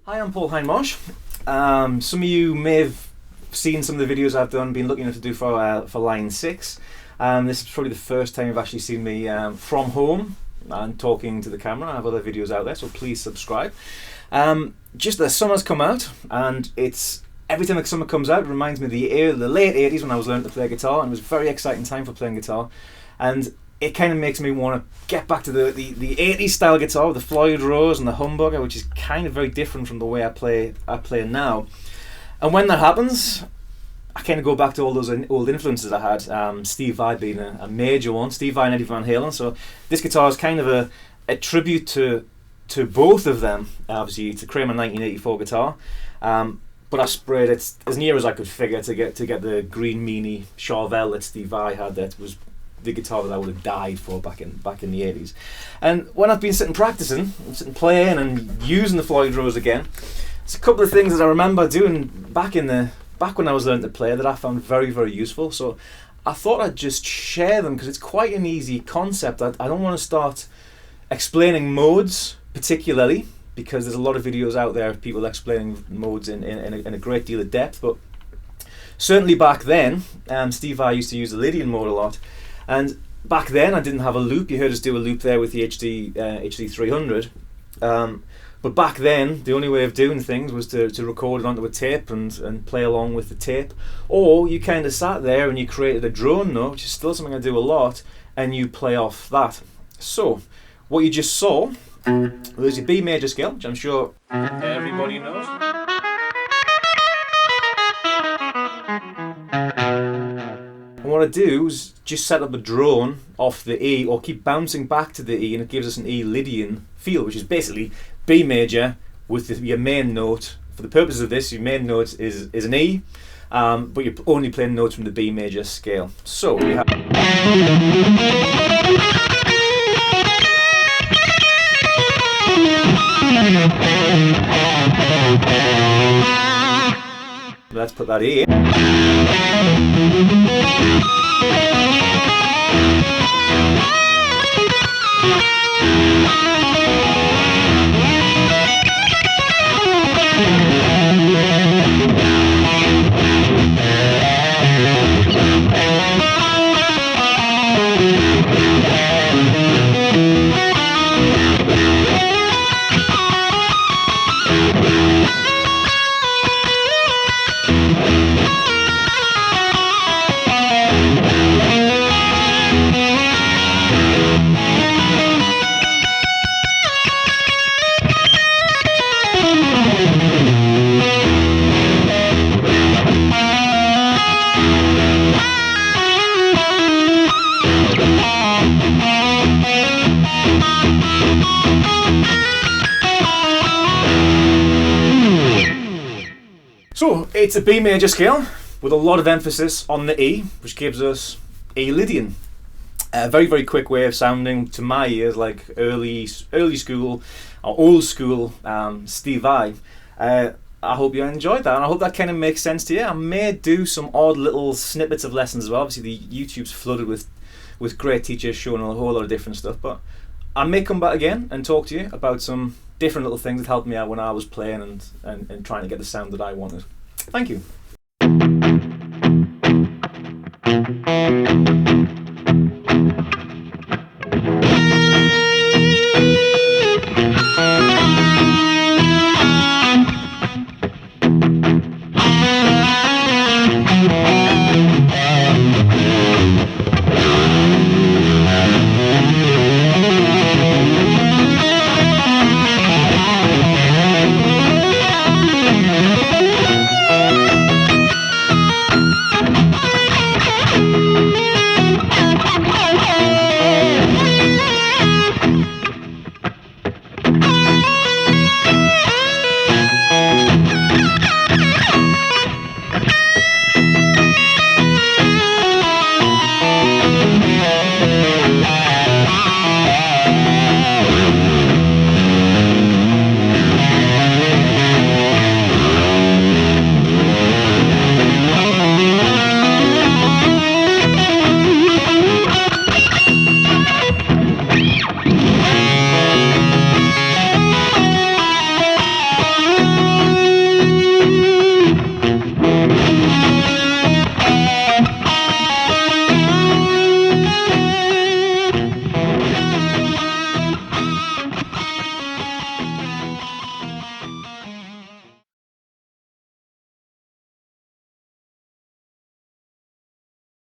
Hi, I'm Paul Hindmarsh. Some of you may have seen some of the videos I've been looking to do for Line 6. This is probably the first time you've actually seen me from home and talking to the camera. I have other videos out there, so please subscribe. Just the summer's come out, and it's every time the summer comes out, it reminds me of the late 80s when I was learning to play guitar, and it was a very exciting time for playing guitar. And it kind of makes me want to get back to the 80s style guitar with the Floyd Rose and the humbucker, which is kind of very different from the way I play now. And when that happens, I kind of go back to all those old influences I had, Steve Vai being a major one, Steve Vai and Eddie Van Halen. So this guitar is kind of a tribute to both of them. Obviously, it's a Kramer 1984 guitar, but I sprayed it as near as I could figure to get the green meanie Charvel that Steve Vai had. That was the guitar that I would have died for back in the 80s. And when I've been sitting practicing, playing and using the Floyd Rose again, there's a couple of things that I remember doing back when I was learning to play that I found very, very useful. So I thought I'd just share them because it's quite an easy concept. I don't want to start explaining modes particularly, because there's a lot of videos out there of people explaining modes in a great deal of depth. But certainly back then, Steve Vai used to use the Lydian mode a lot. And back then I didn't have a loop. You heard us do a loop there with the HD 300. But back then the only way of doing things was to record it onto a tape and play along with the tape. Or you kind of sat there and you created a drone note, which is still something I do a lot, and you play off that. So what you just saw was your B major scale, which I'm sure everybody knows. And what I do is just set up a drone off the E, or keep bouncing back to the E, and it gives us an E Lydian feel, which is basically B major with your main note. For the purposes of this, your main note is an E, but you're only playing notes from the B major scale. So we have. Let's put that E. So it's a B major scale with a lot of emphasis on the E, which gives us E Lydian. A very, very quick way of sounding to my ears like early school or old school Steve Vai. I hope you enjoyed that, and I hope that kind of makes sense to you. I may do some odd little snippets of lessons as well. Obviously, the YouTube's flooded with great teachers showing a whole lot of different stuff, but I may come back again and talk to you about some different little things that helped me out when I was playing and trying to get the sound that I wanted. Thank you.